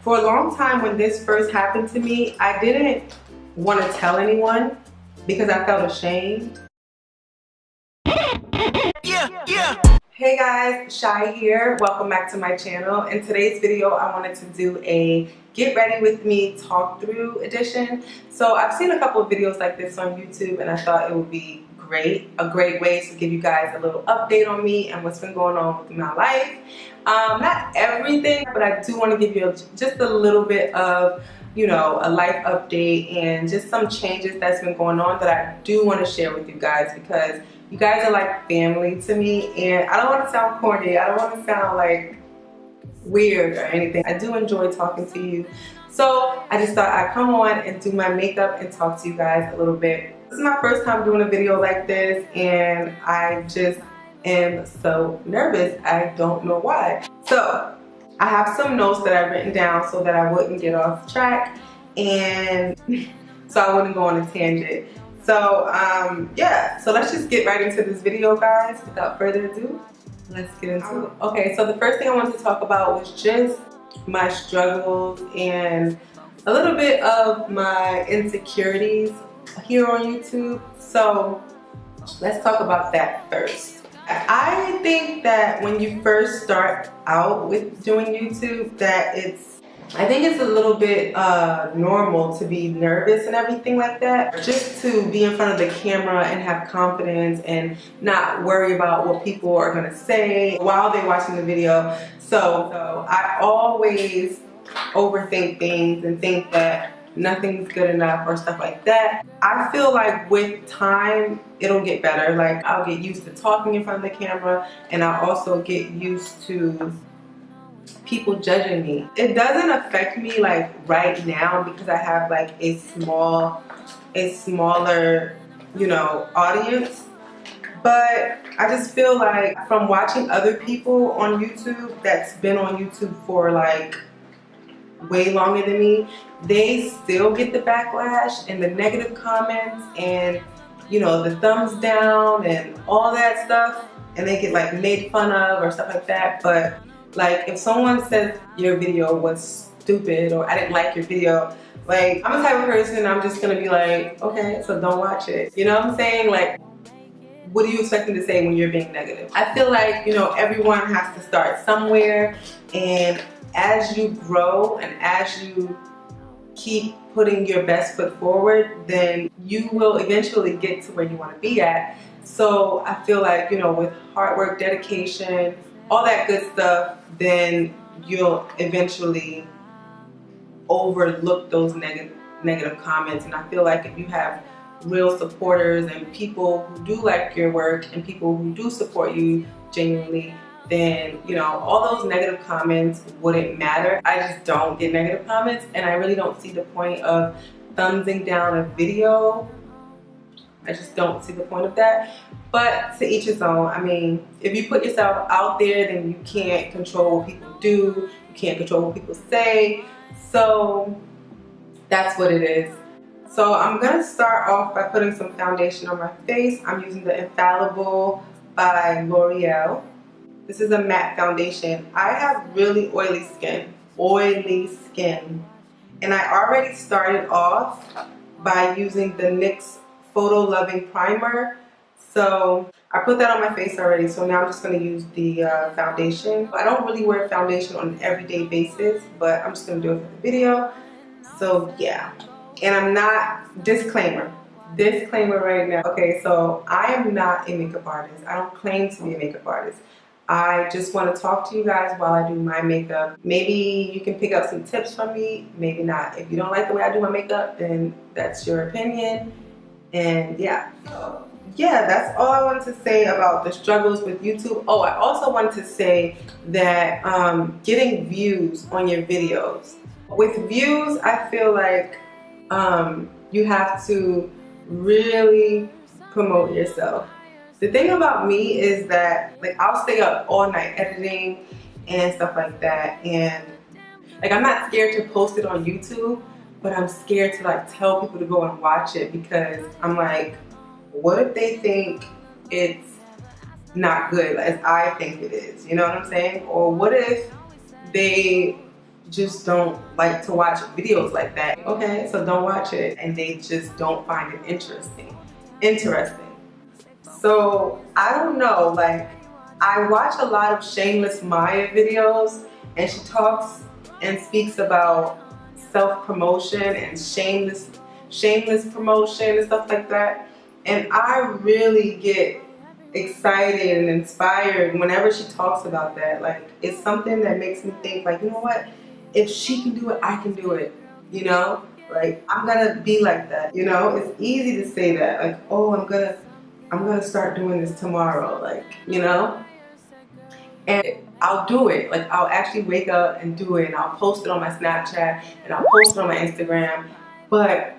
For a long time when this first happened to me, I didn't want to tell anyone because I felt ashamed. Hey guys, Shy here. Welcome back to my channel. In today's video, I wanted to do a get ready with me talk through edition. So I've seen a couple of videos like this on YouTube and I thought it would be a great way to give you guys a little update on me and what's been going on with my life. Not everything, but I do want to give you just a little bit of, you know, a life update and just some changes that's been going on that I do want to share with you guys, because you guys are like family to me, and I don't want to sound corny. I don't want to sound like weird or anything. I do enjoy talking to you. So I just thought I'd come on and do my makeup and talk to you guys a little bit. This is my first time doing a video like this, and I just am so nervous. I don't know why. So I have some notes that I've written down so that I wouldn't get off track and so I wouldn't go on a tangent. So yeah, so let's just get right into this video, guys. Without further ado, let's get into it. Okay, so the first thing I wanted to talk about was just my struggles and a little bit of my insecurities here on YouTube. So let's talk about that first. I think that when you first start out with doing YouTube, that I think it's a little bit normal to be nervous and everything like that. Just to be in front of the camera and have confidence and not worry about what people are gonna say while they're watching the video. So I always overthink things and think that nothing's good enough or stuff like that. I feel like with time, it'll get better. Like I'll get used to talking in front of the camera, and I'll also get used to people judging me. It doesn't affect me like right now because I have like a smaller, you know, audience. But I just feel like from watching other people on YouTube that's been on YouTube for like way longer than me, they still get the backlash and the negative comments and, you know, the thumbs down and all that stuff, and they get like made fun of or stuff like that. But like if someone says your video was stupid or I didn't like your video, like I'm the type of person, I'm just gonna be like, okay, so don't watch it. You know what I'm saying? Like, what are you expecting to say when you're being negative? I feel like, you know, everyone has to start somewhere, and as you grow and as you keep putting your best foot forward, then you will eventually get to where you want to be at. So I feel like, you know, with hard work, dedication, all that good stuff, then you'll eventually overlook those negative comments. And I feel like if you have real supporters and people who do like your work and people who do support you genuinely, then, you know, all those negative comments wouldn't matter. I just don't get negative comments, and I really don't see the point of thumbsing down a video. I just don't see the point of that. But to each his own. I mean, if you put yourself out there, then you can't control what people do. You can't control what people say. So that's what it is. So I'm gonna start off by putting some foundation on my face. I'm using the Infallible by L'Oreal. This is a matte foundation. I have really oily skin, and I already started off by using the NYX Photo Loving Primer. So I put that on my face already, so now I'm just going to use the foundation. I don't really wear foundation on an everyday basis, but I'm just going to do it for the video. So yeah, and I'm not, disclaimer right now. Okay, so I am not a makeup artist. I don't claim to be a makeup artist. I just want to talk to you guys while I do my makeup. Maybe you can pick up some tips from me, maybe not. If you don't like the way I do my makeup, then that's your opinion. And yeah, that's all I wanted to say about the struggles with YouTube. Oh, I also wanted to say that getting views on your videos. With views, I feel like you have to really promote yourself. The thing about me is that, like, I'll stay up all night editing and stuff like that, and like I'm not scared to post it on YouTube, but I'm scared to like tell people to go and watch it, because I'm like, what if they think it's not good as I think it is? You know what I'm saying? Or what if they just don't like to watch videos like that. Okay, so don't watch it. And they just don't find it interesting. So I don't know, like I watch a lot of Shameless Maya videos, and she talks and speaks about self-promotion and shameless promotion and stuff like that. And I really get excited and inspired whenever she talks about that. Like, it's something that makes me think, like, you know what? If she can do it, I can do it. You know? Like, I'm gonna be like that. You know? It's easy to say that. Like, oh, I'm gonna start doing this tomorrow. Like, you know? And I'll do it. Like, I'll actually wake up and do it, and I'll post it on my Snapchat, and I'll post it on my Instagram, but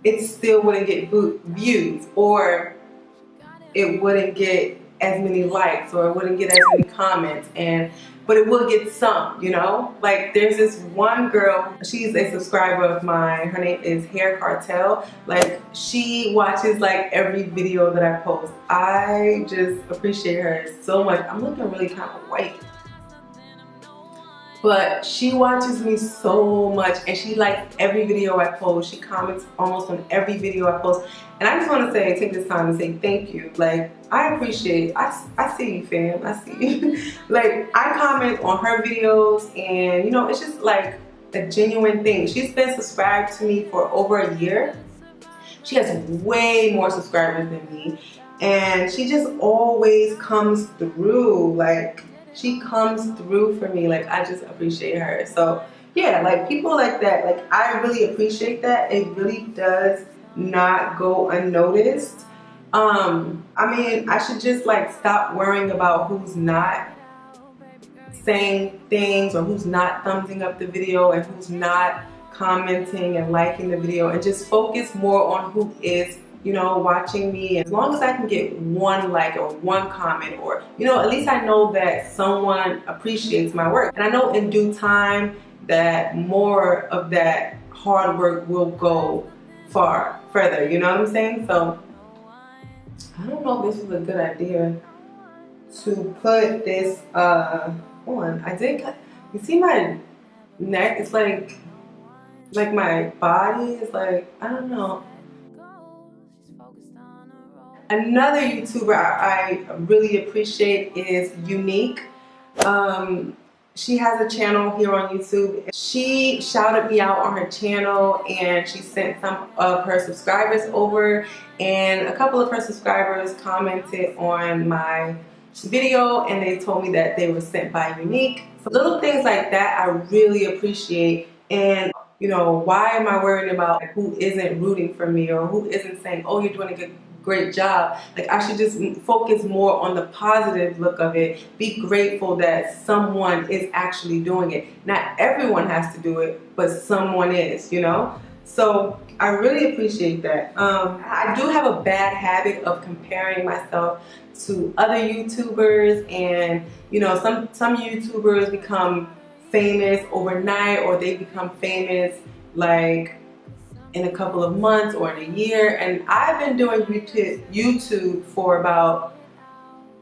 it still wouldn't get views, or it wouldn't get as many likes, or it wouldn't get as many comments, but it will get some, you know? Like, there's this one girl, she's a subscriber of mine, her name is hairCartel. Like, she watches like every video that I post. I just appreciate her so much. I'm looking really kind of white. But she watches me so much, and she likes every video I post. She comments almost on every video I post. And I just want to say, take this time and say thank you. Like, I appreciate, I see you, fam. I see you. Like, I comment on her videos, and you know, it's just like a genuine thing. She's been subscribed to me for over a year. She has way more subscribers than me, and she just always comes through. Like, she comes through for me. Like, I just appreciate her. So yeah, like, people like that, like, I really appreciate that. It really does not go unnoticed. I mean, I should just like stop worrying about who's not saying things, or who's not thumbsing up the video, and who's not commenting and liking the video, and just focus more on who is, you know, watching me. As long as I can get one like or one comment, or, you know, at least I know that someone appreciates my work. And I know in due time that more of that hard work will go further, you know what I'm saying? So I don't know if this was a good idea to put this on. I did cut, you see my neck? It's like my body is like, I don't know. Another YouTuber I really appreciate is Uneak. She has a channel here on YouTube. She shouted me out on her channel, and she sent some of her subscribers over, and a couple of her subscribers commented on my video, and they told me that they were sent by Uneak. So little things like that I really appreciate. And you know, why am I worrying about who isn't rooting for me, or who isn't saying, oh, you're doing a great job? Like, I should just focus more on the positive look of it. Be grateful that someone is actually doing it. Not everyone has to do it, but someone is, you know? So I really appreciate that. I do have a bad habit of comparing myself to other YouTubers, and you know, some YouTubers become famous overnight, or they become famous like in a couple of months or in a year. And I've been doing YouTube for about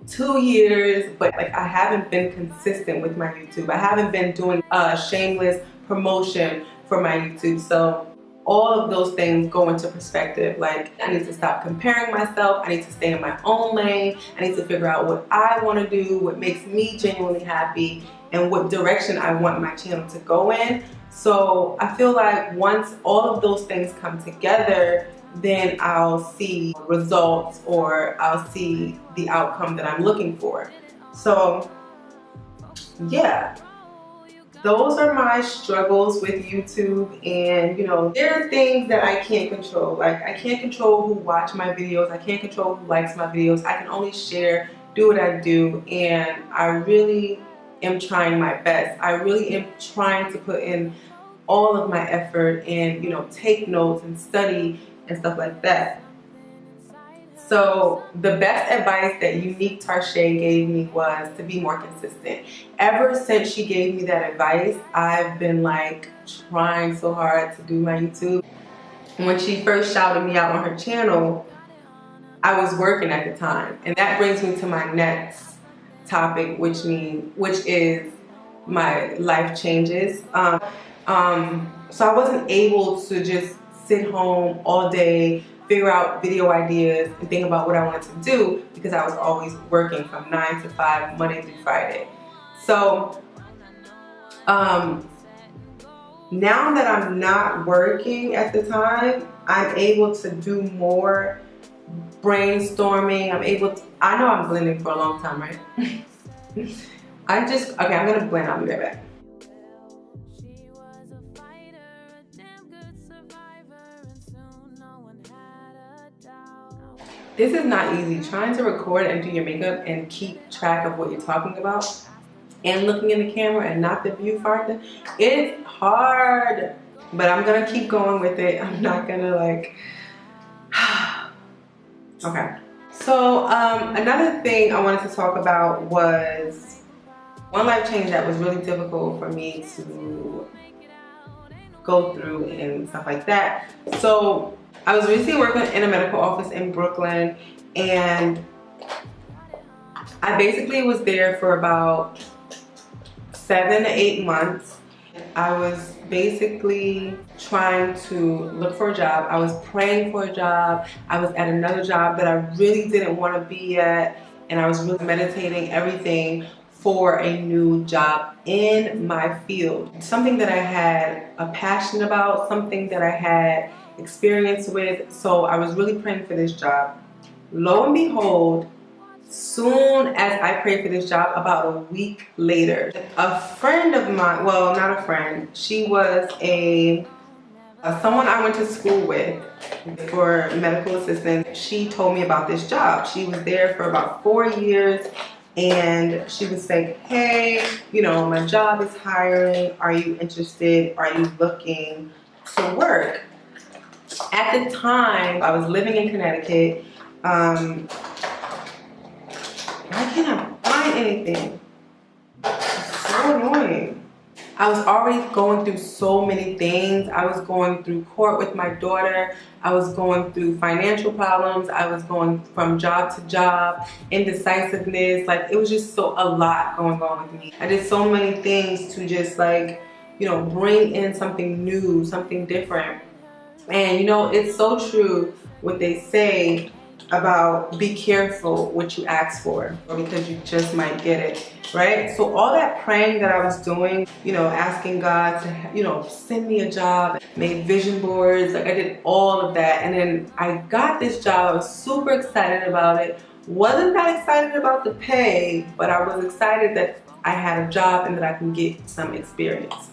2 years, but like, I haven't been consistent with my YouTube. I haven't been doing shameless promotion for my YouTube. So all of those things go into perspective. Like, I need to stop comparing myself. I need to stay in my own lane. I need to figure out what I want to do, what makes me genuinely happy, and what direction I want my channel to go in. So I feel like once all of those things come together, then I'll see results, or I'll see the outcome that I'm looking for. So yeah, those are my struggles with YouTube. And you know, there are things that I can't control. Like, I can't control who watch my videos. I can't control who likes my videos. I can only share, do what I do, and I really am trying my best. I really am trying to put in all of my effort, and you know, take notes and study and stuff like that. So the best advice that Uneak Tershai gave me was to be more consistent. Ever since she gave me that advice, I've been like trying so hard to do my YouTube. When she first shouted me out on her channel, I was working at the time. And that brings me to my next topic, which is my life changes. So I wasn't able to just sit home all day, figure out video ideas, and think about what I wanted to do because I was always working from 9 to 5, Monday through Friday. So now that I'm not working at the time, I'm able to do more brainstorming. I know I'm blending for a long time, right? Okay, I'm gonna blend, I'll be right back. This is not easy. Trying to record and do your makeup and keep track of what you're talking about and looking in the camera and not the viewfinder, it's hard. But I'm gonna keep going with it. I'm not gonna like, okay. So another thing I wanted to talk about was one life change that was really difficult for me to go through and stuff like that. So I was recently working in a medical office in Brooklyn, and I basically was there for about 7 to 8 months. I was basically trying to look for a job. I was praying for a job. I was at another job that I really didn't want to be at, and I was really meditating everything for a new job in my field. Something that I had a passion about, something that I had experience with. So I was really praying for this job. Lo and behold, soon as I prayed for this job, about a week later, a friend of mine, well, not a friend, she was someone I went to school with for medical assistant. She told me about this job. She was there for about 4 years, and she was saying, hey, you know, my job is hiring. Are you interested? Are you looking to work? At the time, I was living in Connecticut. Why can't I find anything? It's so annoying. I was already going through so many things. I was going through court with my daughter. I was going through financial problems. I was going from job to job, indecisiveness. Like, it was just a lot going on with me. I did so many things to just, like, you know, bring in something new, something different. And you know, it's so true what they say about be careful what you ask for, because you just might get it, right? So all that praying that I was doing, you know, asking God to, you know, send me a job, made vision boards, like I did all of that. And then I got this job. I was super excited about it. Wasn't that excited about the pay, but I was excited that I had a job and that I can get some experience.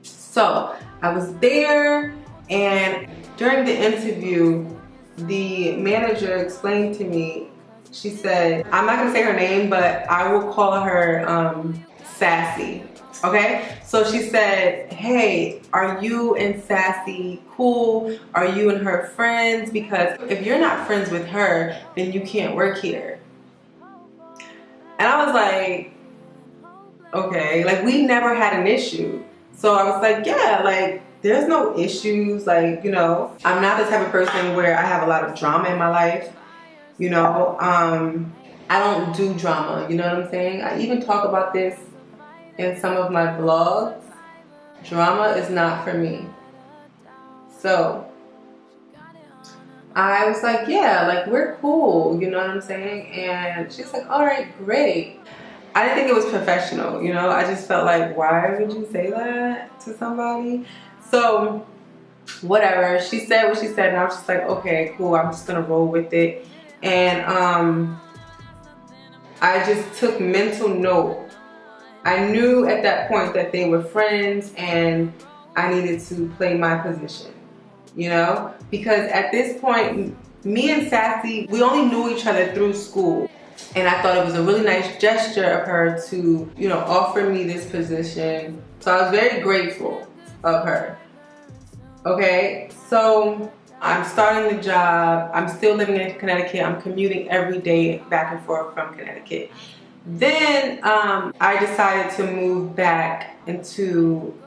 So I was there. And during the interview, the manager explained to me, she said, I'm not gonna say her name, but I will call her Sassy, okay? So she said, hey, are you and Sassy cool? Are you and her friends? Because if you're not friends with her, then you can't work here. And I was like, okay, like we never had an issue. So I was like, yeah, like, there's no issues, like, you know, I'm not the type of person where I have a lot of drama in my life, you know. I don't do drama, you know what I'm saying? I even talk about this in some of my vlogs. Drama is not for me. So I was like, yeah, like, we're cool, you know what I'm saying? And she's like, all right, great. I didn't think it was professional, you know. I just felt like, why would you say that to somebody? So whatever, she said what she said, and I was just like, okay, cool, I'm just gonna roll with it. And I just took mental note. I knew at that point that they were friends and I needed to play my position, you know, because at this point, me and Sassy, we only knew each other through school. And I thought it was a really nice gesture of her to, you know, offer me this position. So I was very grateful of her. Okay, so I'm starting the job. I'm still living in Connecticut. I'm commuting every day back and forth from Connecticut. Then I decided to move back into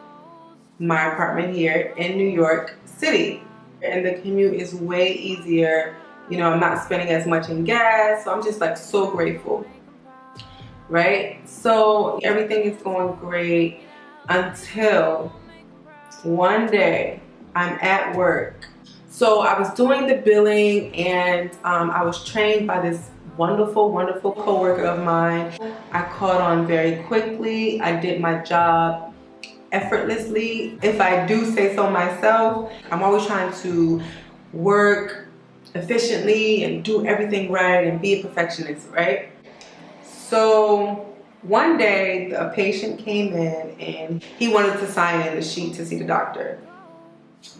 my apartment here in New York City. And the commute is way easier. You know, I'm not spending as much in gas. So I'm just like so grateful. right? So everything is going great until one day I'm at work. So I was doing the billing, and I was trained by this wonderful, wonderful coworker of mine. I caught on very quickly. I did my job effortlessly, if I do say so myself. I'm always trying to work efficiently and do everything right and be a perfectionist, right? So one day a patient came in and he wanted to sign in the sheet to see the doctor.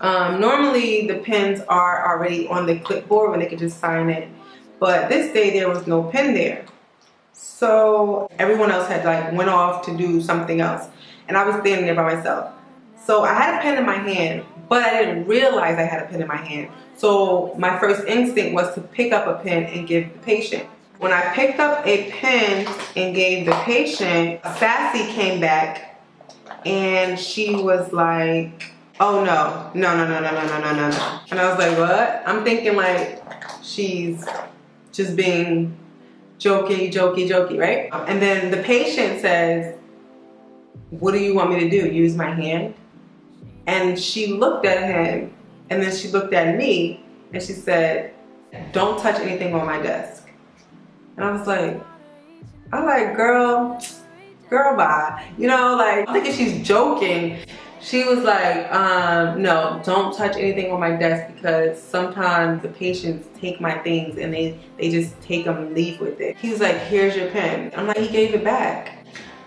Normally the pens are already on the clipboard when they could just sign it, but this day there was no pen there. So everyone else had like went off to do something else, and I was standing there by myself. So I had a pen in my hand, but I didn't realize I had a pen in my hand. So my first instinct was to pick up a pen and give the patient. When I picked up a pen and gave the patient, Sassy came back and she was like, oh no, no, no, no, no, no, no, no, no, no. And I was like, what? I'm thinking like she's just being jokey, jokey, jokey, right? And then the patient says, what do you want me to do? Use my hand? And she looked at him, and then she looked at me, and she said, don't touch anything on my desk. And I was like, girl, bye. You know, like, I'm thinking she's joking. She was like, no, don't touch anything on my desk, because sometimes the patients take my things and they just take them and leave with it. He was like, here's your pen. I'm like, he gave it back.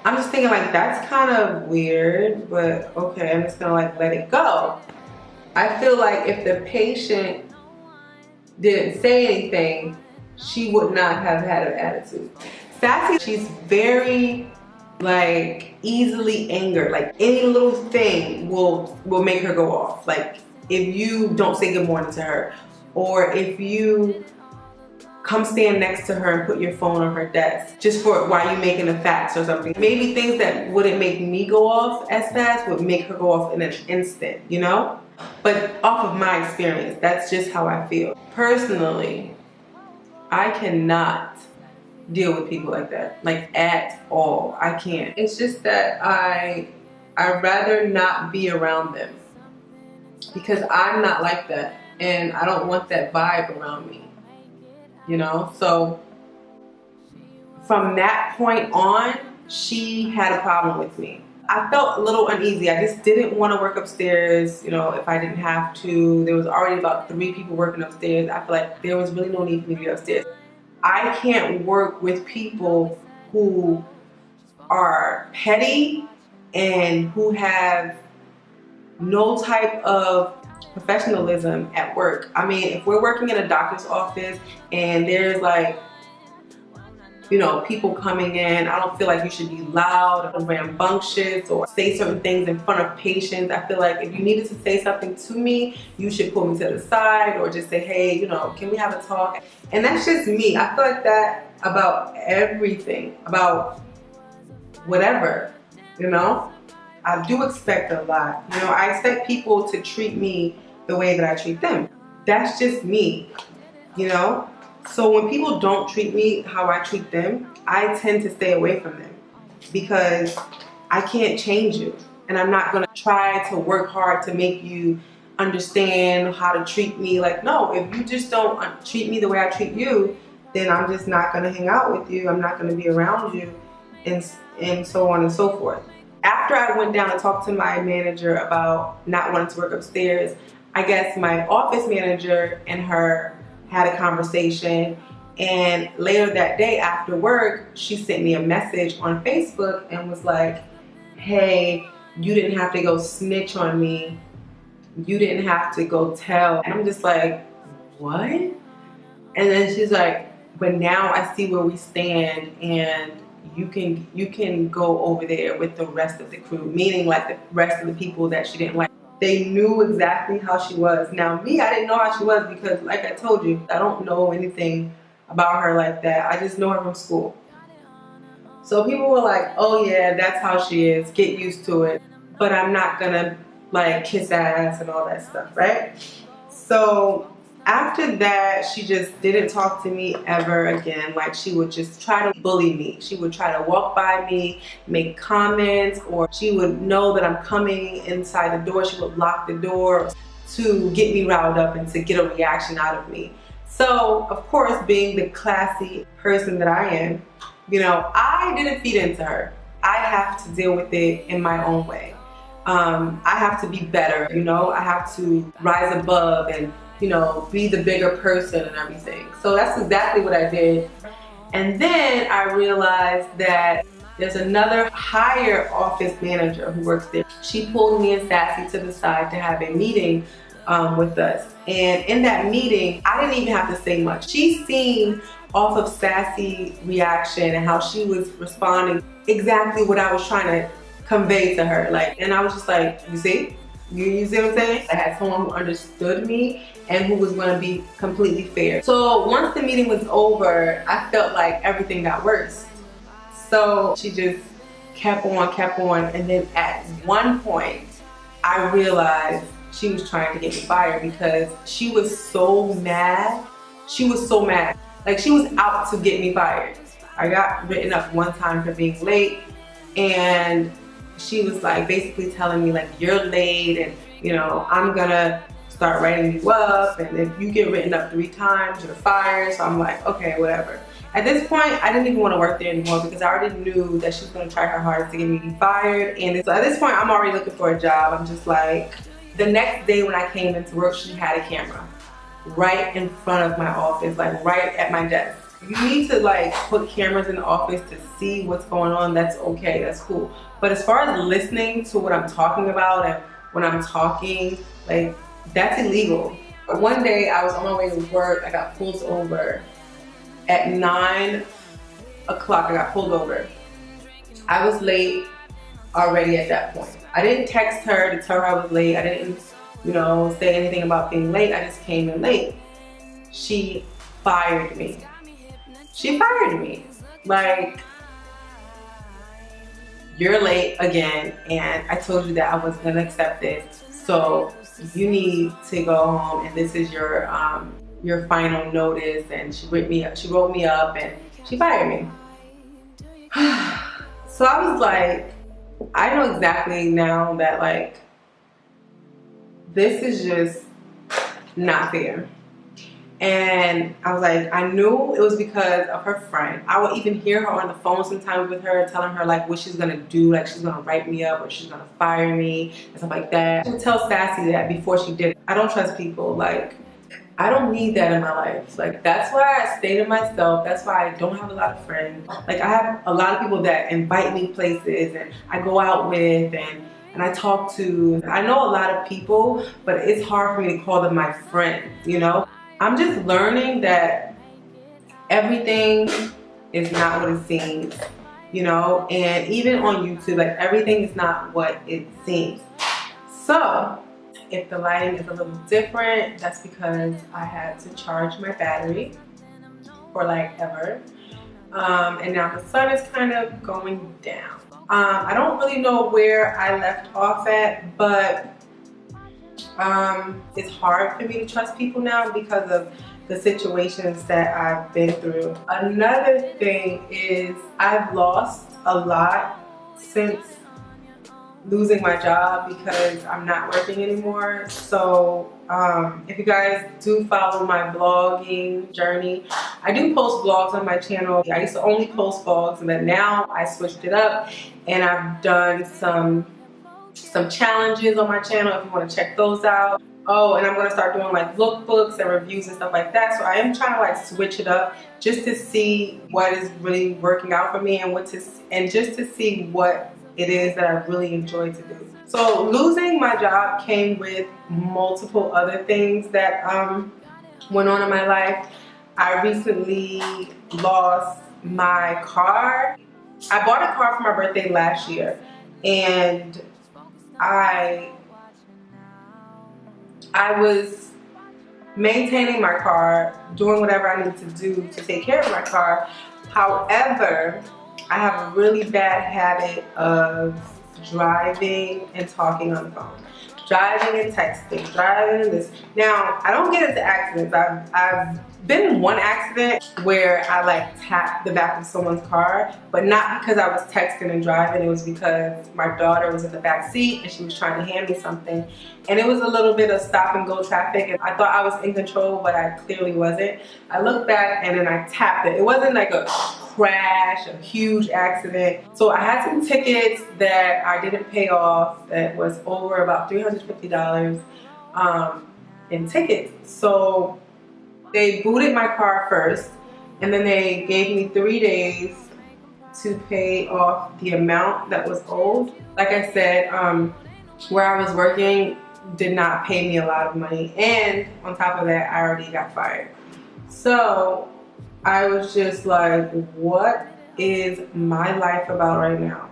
I'm just thinking like, that's kind of weird, but okay, I'm just gonna like let it go. I feel like if the patient didn't say anything, she would not have had an attitude. Sassy, she's very like easily angered. Like any little thing will make her go off. Like if you don't say good morning to her, or if you come stand next to her and put your phone on her desk just for while you're making a fax or something. Maybe things that wouldn't make me go off as fast would make her go off in an instant, you know? But off of my experience, that's just how I feel. Personally, I cannot deal with people like that, like at all. I can't. It's just that I'd rather not be around them, because I'm not like that, and I don't want that vibe around me. You know, so from that point on, she had a problem with me. I felt a little uneasy. I just didn't want to work upstairs, you know, if I didn't have to. There was already about 3 people working upstairs. I feel like there was really no need for me to be upstairs. I can't work with people who are petty and who have no type of professionalism at work. I mean, if we're working in a doctor's office and there's like, you know, people coming in, I don't feel like you should be loud or rambunctious or say certain things in front of patients. I feel like if you needed to say something to me, you should pull me to the side or just say, hey, you know, can we have a talk? And that's just me. I feel like that about everything, about whatever, you know? I do expect a lot. You know, I expect people to treat me the way that I treat them. That's just me, you know? So when people don't treat me how I treat them, I tend to stay away from them, because I can't change you. And I'm not gonna try to work hard to make you understand how to treat me. Like, no, if you just don't treat me the way I treat you, then I'm just not gonna hang out with you. I'm not gonna be around you, and so on and so forth. After I went down and talked to my manager about not wanting to work upstairs, I guess my office manager and her had a conversation, and later that day after work, she sent me a message on Facebook and was like, hey, you didn't have to go snitch on me. You didn't have to go tell. And I'm just like, what? And then she's like, but now I see where we stand, and you can go over there with the rest of the crew, meaning like the rest of the people that she didn't like. They knew exactly how she was. Now me, I didn't know how she was, because like I told you, I don't know anything about her like that. I just know her from school. So people were like, oh yeah, that's how she is, get used to it. But I'm not gonna like kiss ass and all that stuff, right? So After that, she just didn't talk to me ever again. Like, she would just try to bully me. She would try to walk by me, make comments, or she would know that I'm coming inside the door. She would lock the door to get me riled up and to get a reaction out of me. So, of course, being the classy person that I am, you know, I didn't feed into her. I have to deal with it in my own way. I have to be better, you know, I have to rise above and, you know, be the bigger person and everything. So that's exactly what I did. And then I realized that there's another higher office manager who works there. She pulled me and Sassy to the side to have a meeting with us. And in that meeting, I didn't even have to say much. She seen off of Sassy's reaction and how she was responding exactly what I was trying to convey to her. Like, and I was just like, you see? You see what I'm saying? I had someone who understood me and who was going to be completely fair. So once the meeting was over, I felt like everything got worse. So she just kept on, and then at one point, I realized she was trying to get me fired because she was so mad. She was so mad. Like, she was out to get me fired. I got written up one time for being late, and she was like basically telling me like, you're late, and you know, I'm gonna start writing you up, and if you get written up 3 times, you're fired. So I'm like, okay, whatever. At this point, I didn't even want to work there anymore because I already knew that she was gonna try her hardest to get me fired. And so at this point, I'm already looking for a job. I'm just like, the next day when I came into work, she had a camera right in front of my office, like right at my desk. You need to like put cameras in the office to see what's going on. That's okay, that's cool. But as far as listening to what I'm talking about and when I'm talking, like, that's illegal. One day I was on my way to work, I got pulled over. At 9 o'clock, I got pulled over. I was late already at that point. I didn't text her to tell her I was late. I didn't, you know, say anything about being late. I just came in late. She fired me. She fired me. Like, you're late again, and I told you that I wasn't gonna accept this. So you need to go home, and this is your final notice. And she wrote me up, and she fired me. So I was like, I know exactly now that like, this is just not fair. And I was like, I knew it was because of her friend. I would even hear her on the phone sometimes with her, telling her like what she's gonna do, like she's gonna write me up or she's gonna fire me and stuff like that. She would tell Sassy that before she did it. I don't trust people. Like, I don't need that in my life. Like, that's why I stay to myself. That's why I don't have a lot of friends. Like, I have a lot of people that invite me places and I go out with and I talk to. I know a lot of people, but it's hard for me to call them my friends, you know? I'm just learning that everything is not what it seems, you know? And even on YouTube, like, everything is not what it seems. So if the lighting is a little different, that's because I had to charge my battery for like ever. And now the sun is kind of going down. I don't really know where I left off at, but it's hard for me to trust people now because of the situations that I've been through. Another thing is I've lost a lot since losing my job because I'm not working anymore. So if you guys do follow my vlogging journey, I do post vlogs on my channel. I used to only post vlogs, but now I switched it up and I've done some challenges on my channel if you want to check those out. Oh, and I'm going to start doing like lookbooks and reviews and stuff like that. So I am trying to like switch it up just to see what is really working out for me and just to see what it is that I really enjoy to do. So losing my job came with multiple other things that went on in my life. I recently lost my car. I bought a car for my birthday last year, and I was maintaining my car, doing whatever I needed to do to take care of my car. However, I have a really bad habit of driving and talking on the phone. driving and texting, driving and this. Now, I don't get into accidents. I've been in one accident where I like tapped the back of someone's car, but not because I was texting and driving. It was because my daughter was in the back seat and she was trying to hand me something. And it was a little bit of stop and go traffic, and I thought I was in control, but I clearly wasn't. I looked back and then I tapped it. It wasn't like a crash, a huge accident. So I had some tickets that I didn't pay off that was over about $350 in tickets. So they booted my car first, and then they gave me 3 days to pay off the amount that was owed. Like I said, where I was working did not pay me a lot of money, and on top of that, I already got fired. So I was just like, what is my life about right now?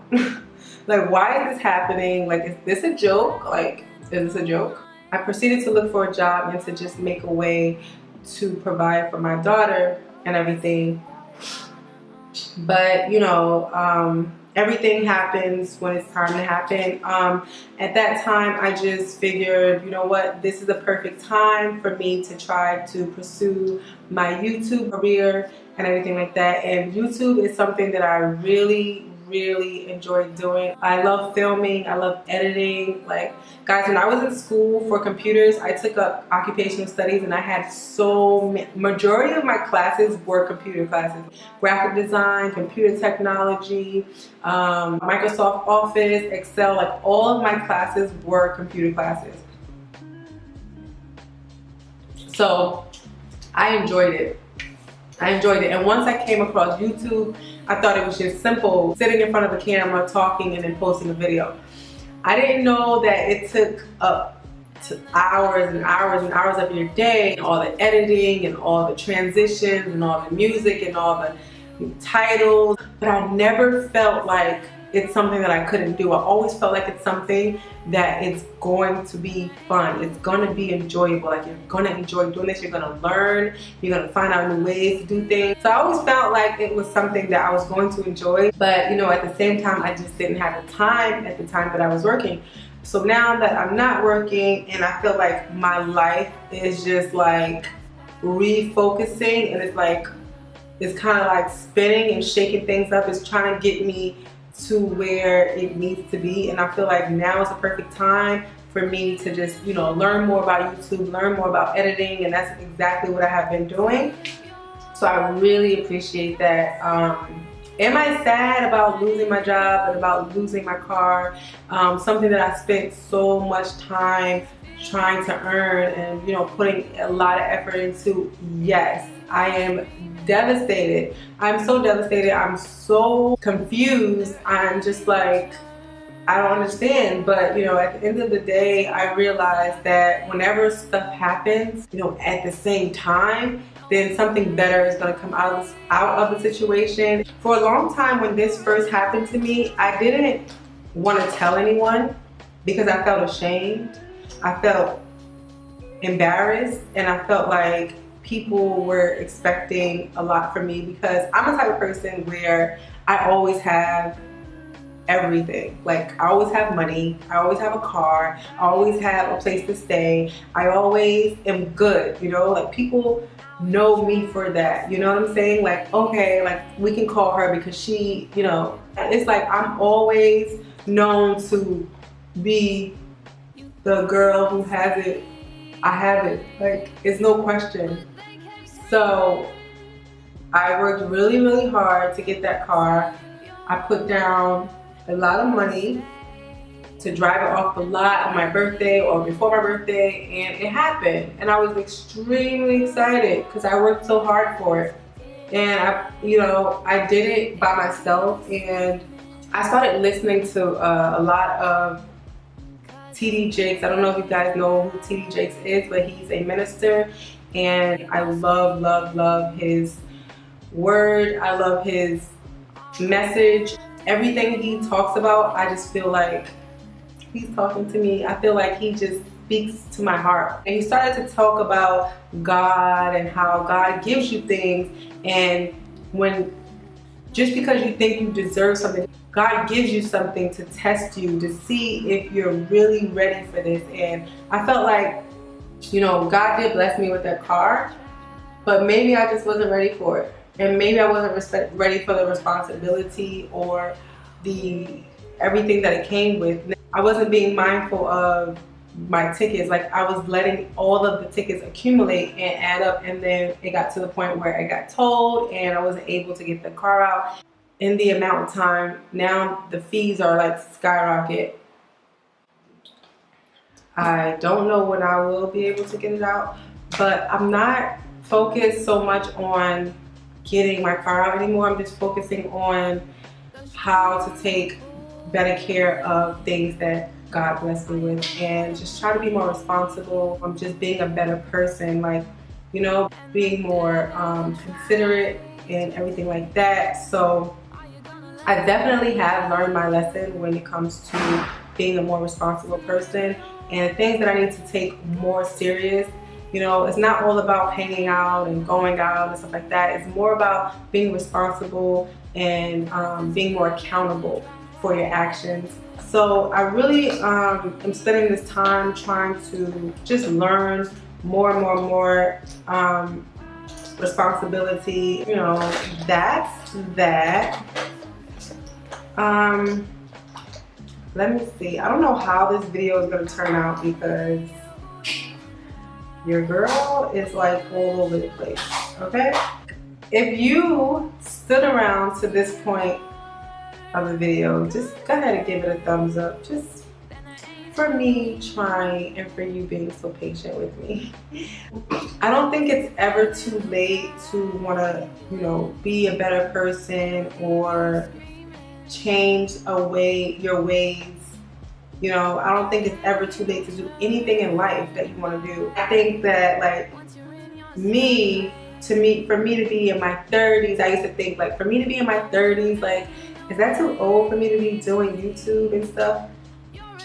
Like, why is this happening? Like, is this a joke? Like, is this a joke? I proceeded to look for a job and to just make a way to provide for my daughter and everything. But, you know, everything happens when it's time to happen. At that time, I just figured, you know what, this is the perfect time for me to try to pursue my YouTube career and everything like that. And YouTube is something that I really enjoy doing. I love filming, I love editing. Like, guys, when I was in school for computers, I took up occupational studies, and I had majority of my classes were computer classes. Graphic design, computer technology, Microsoft Office, Excel, like all of my classes were computer classes. So I enjoyed it. And once I came across YouTube, I thought it was just simple, sitting in front of a camera, talking, and then posting a video. I didn't know that it took up to hours and hours and hours of your day, and all the editing and all the transitions and all the music and all the titles. But I never felt like it's something that I couldn't do. I always felt like it's something that is going to be fun. It's going to be enjoyable. Like, you're going to enjoy doing this. You're going to learn. You're going to find out new ways to do things. So I always felt like it was something that I was going to enjoy. But, you know, at the same time, I just didn't have the time at the time that I was working. So now that I'm not working, and I feel like my life is just like refocusing, and it's like, it's kind of like spinning and shaking things up. It's trying to get me to where it needs to be, and I feel like now is the perfect time for me to just, you know, learn more about YouTube, learn more about editing, and that's exactly what I have been doing. So I really appreciate that. Am I sad about losing my job and about losing my car? Something that I spent so much time trying to earn and, you know, putting a lot of effort into. Yes, I am devastated. I'm so devastated. I'm so confused. I'm just like, I don't understand. But, you know, at the end of the day, I realized that whenever stuff happens, you know, at the same time, then something better is going to come out of the situation. For a long time, when this first happened to me, I didn't want to tell anyone because I felt ashamed. I felt embarrassed, and I felt like people were expecting a lot from me, because I'm the type of person where I always have everything. Like, I always have money, I always have a car, I always have a place to stay, I always am good, you know, like people know me for that, you know what I'm saying? Like, okay, like we can call her because she, you know, it's like I'm always known to be the girl who has it. I have it, like, it's no question. So I worked really hard to get that car. I put down a lot of money to drive it off the lot on my birthday or before my birthday, and it happened. And I was extremely excited because I worked so hard for it. And I did it by myself, and I started listening to a lot of TD Jakes. I don't know if you guys know who TD Jakes is, but he's a minister, and I love his word. I love his message. Everything he talks about, I just feel like he's talking to me. I feel like he just speaks to my heart. And he started to talk about God and how God gives you things, and when just because you think you deserve something, God gives you something to test you, to see if you're really ready for this. And I felt like, you know, God did bless me with that car, but maybe I just wasn't ready for it. And maybe I wasn't ready for the responsibility or the everything that it came with. I wasn't being mindful of my tickets. Like, I was letting all of the tickets accumulate and add up, and then it got to the point where I got towed and I wasn't able to get the car out in the amount of time. Now the fees are like skyrocket. I don't know when I will be able to get it out, but I'm not focused so much on getting my car out anymore. I'm just focusing on how to take better care of things that God blessed me with, and just try to be more responsible. I'm just being a better person, like, you know, being more considerate and everything like that. So I definitely have learned my lesson when it comes to being a more responsible person, and things that I need to take more serious. You know, it's not all about hanging out and going out and stuff like that. It's more about being responsible and being more accountable for your actions. So I really am spending this time trying to just learn more and more responsibility. You know, that's that. Let me see. I don't know how this video is going to turn out because your girl is like all over the place, okay? If you stood around to this point of the video, just go ahead and give it a thumbs up, just for me trying and for you being so patient with me. I don't think it's ever too late to want to, you know, be a better person or change your ways. You know, I don't think it's ever too late to do anything in life that you want to do. I think that, like, for me to be in my 30s, I used to think, like, for me to be in my 30s, like, is that too old for me to be doing YouTube and stuff?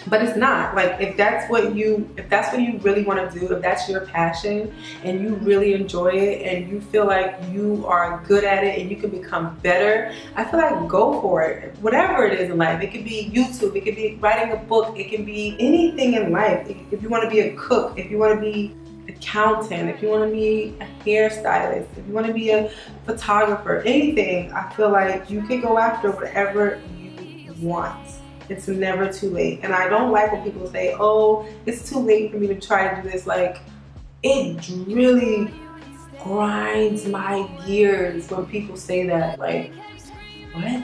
But it's not. Like, if that's what you really want to do, if that's your passion and you really enjoy it and you feel like you are good at it and you can become better, I feel like go for it. Whatever it is in life. It could be YouTube, it could be writing a book, it can be anything in life. If you want to be a cook, if you want to be an accountant, if you want to be a hairstylist, if you want to be a photographer, anything, I feel like you can go after whatever you want. It's never too late. And I don't like when people say, oh, it's too late for me to try to do this. Like, it really grinds my gears when people say that. Like, what?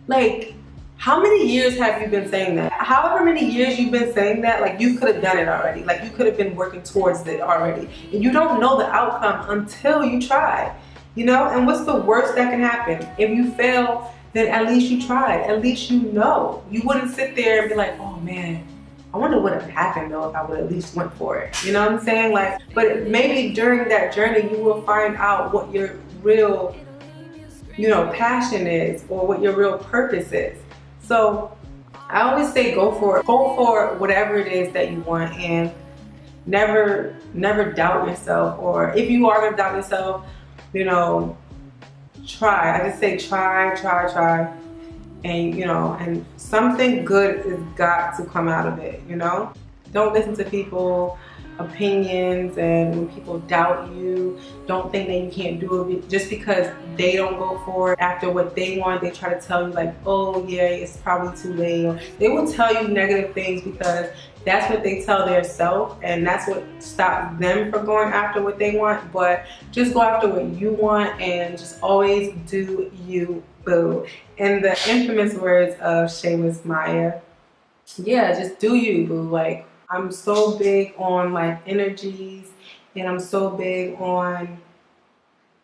Like, how many years have you been saying that? However many years you've been saying that, like, you could have done it already. Like, you could have been working towards it already. And you don't know the outcome until you try, you know? And what's the worst that can happen? If you fail, then at least you tried. At least you know. You wouldn't sit there and be like, oh man, I wonder what would have happened though if I would at least went for it. You know what I'm saying? Like, but maybe during that journey you will find out what your real, you know, passion is, or what your real purpose is. So I always say go for it. Go for whatever it is that you want, and never doubt yourself. Or if you are gonna doubt yourself, you know, try. I just say try, and you know, and something good has got to come out of it, you know? Don't listen to people's opinions, and when people doubt you, don't think that you can't do it just because they don't go for it after what they want. They try to tell you like, oh yeah, it's probably too late, or they will tell you negative things because that's what they tell their self, and that's what stops them from going after what they want. But just go after what you want, and just always do you, boo. In the infamous words of Seamus Maya, yeah, just do you, boo. Like, I'm so big on like energies, and I'm so big on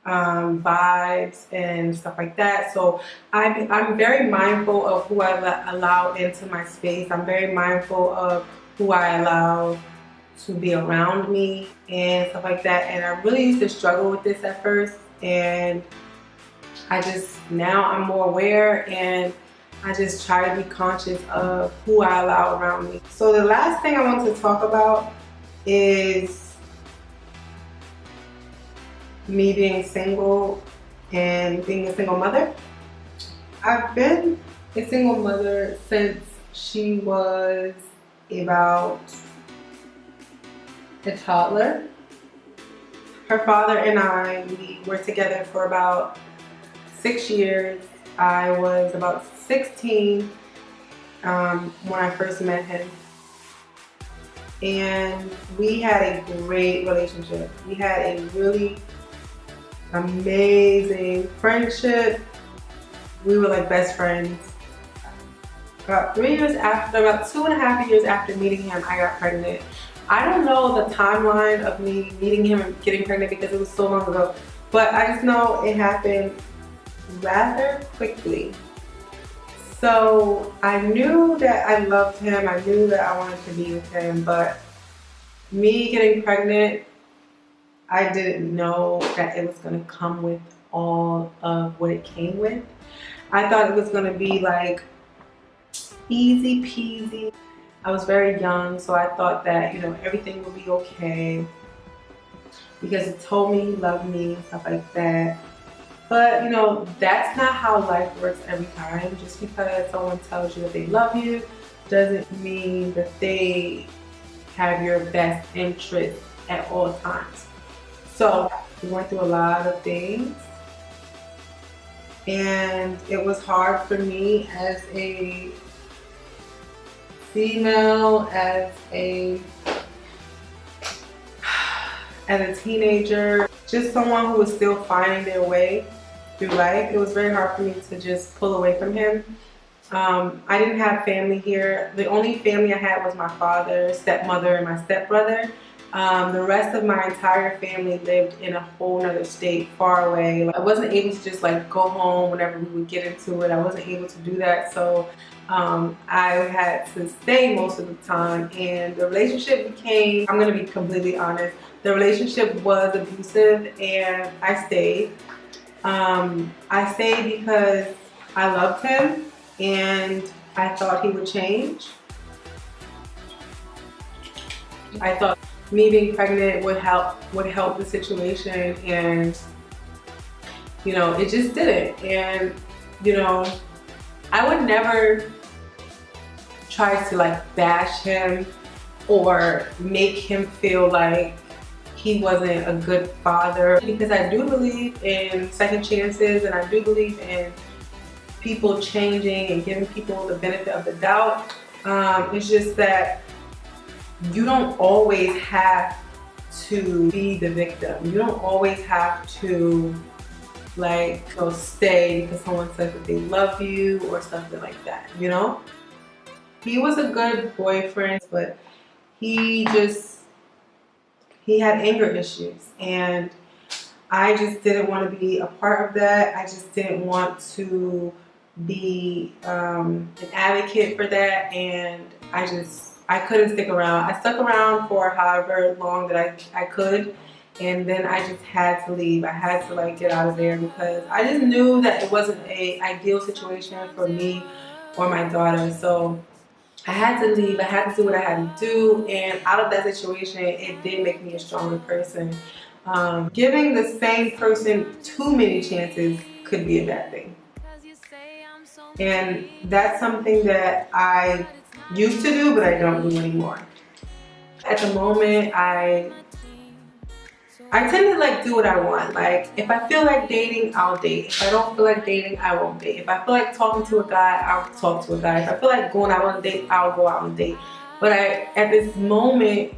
vibes and stuff like that. So I'm very mindful of who I allow into my space. I'm very mindful of who I allow to be around me and stuff like that. And I really used to struggle with this at first, and now I'm more aware, and I just try to be conscious of who I allow around me. So the last thing I want to talk about is me being single and being a single mother. I've been a single mother since she was about a toddler. Her father and I, we were together for about 6 years. I was about 16 when I first met him. And we had a great relationship. We had a really amazing friendship. We were like best friends. About 3 years after, about 2.5 years after meeting him, I got pregnant. I don't know the timeline of me meeting him and getting pregnant because it was so long ago, but I just know it happened rather quickly. So I knew that I loved him, I knew that I wanted to be with him, but me getting pregnant, I didn't know that it was going to come with all of what it came with. I thought it was going to be like easy peasy. I was very young, so I thought that, you know, everything would be okay because it told me he loved me and stuff like that. But, you know, that's not how life works every time. Just because someone tells you that they love you doesn't mean that they have your best interest at all times. So we went through a lot of things, and it was hard for me as a female, as a teenager, just someone who was still finding their way through life. It was very hard for me to just pull away from him. I didn't have family here. The only family I had was my father, stepmother, and my stepbrother. The rest of my entire family lived in a whole nother state, far away. I wasn't able to just like go home whenever we would get into it. I wasn't able to do that, so I had to stay most of the time, and the relationship became, I'm gonna be completely honest, the relationship was abusive, and I stayed. I stayed because I loved him and I thought he would change. I thought me being pregnant would help the situation, and you know, it just didn't. And you know, I would never try to like bash him or make him feel like he wasn't a good father, because I do believe in second chances, and I do believe in people changing and giving people the benefit of the doubt. It's just that you don't always have to be the victim. You don't always have to like go stay because someone says that they love you or something like that, you know? He was a good boyfriend, but he had anger issues, and I just didn't want to be a part of that. I just didn't want to be an advocate for that, and I couldn't stick around. I stuck around for however long that I could, and then I just had to leave. I had to like get out of there because I just knew that it wasn't an ideal situation for me or my daughter. So I had to leave. I had to do what I had to do, and out of that situation, it did make me a stronger person. Giving the same person too many chances could be a bad thing, and that's something that I used to do, but I don't do anymore. At the moment, I tend to like do what I want. Like if I feel like dating, I'll date. If I don't feel like dating, I won't date. If I feel like talking to a guy, I'll talk to a guy. If I feel like going out on a date, I'll go out on a date. But at this moment,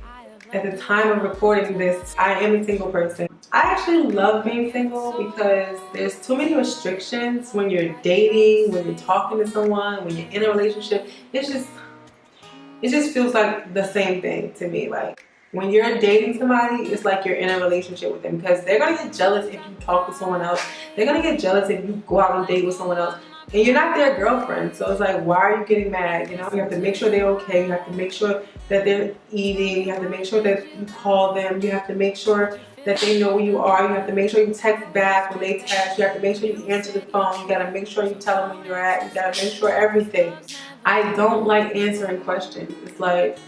at the time of recording this, I am a single person. I actually love being single because there's too many restrictions when you're dating, when you're talking to someone, when you're in a relationship. It just feels like the same thing to me. Like when you're dating somebody, it's like you're in a relationship with them, because they're gonna get jealous if you talk to someone else. They're gonna get jealous if you go out on a date with someone else, and you're not their girlfriend. So it's like, why are you getting mad? You know, you have to make sure they're okay. You have to make sure that they're eating. You have to make sure that you call them. You have to make sure that they know where you are. You have to make sure you text back when they text. You have to make sure you answer the phone. You gotta make sure you tell them where you're at. You gotta make sure everything. I don't like answering questions. It's like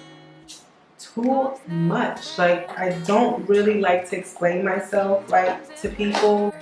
too much. Like I don't really like to explain myself like to people.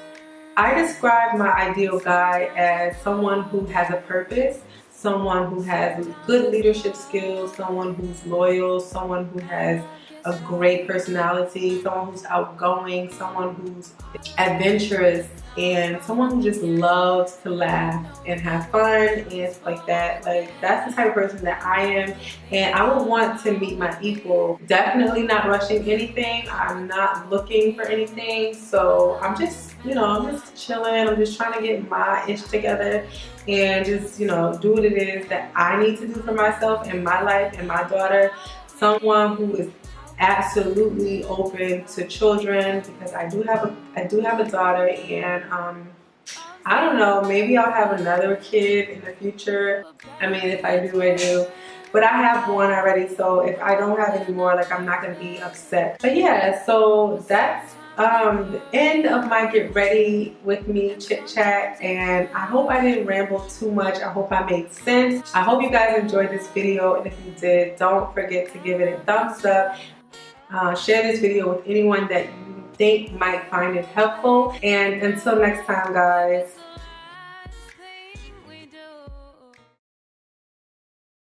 I describe my ideal guy as someone who has a purpose, someone who has good leadership skills, someone who's loyal, someone who has a great personality, someone who's outgoing, someone who's adventurous, and someone who just loves to laugh and have fun and stuff like that. Like, that's the type of person that I am, and I would want to meet my equal. Definitely not rushing anything. I'm not looking for anything, so I'm just, you know, I'm just chilling. I'm just trying to get my ish together and just, you know, do what it is that I need to do for myself and my life and my daughter. Someone who is absolutely open to children, because I do have a daughter, and I don't know, maybe I'll have another kid in the future. I mean, if I do, I do. But I have one already, so if I don't have any more, like, I'm not gonna be upset. But yeah, so that's the end of my get ready with me chit chat, and I hope I didn't ramble too much. I hope I made sense. I hope you guys enjoyed this video, and if you did, don't forget to give it a thumbs up. Share this video with anyone that you think might find it helpful, and until next time, guys.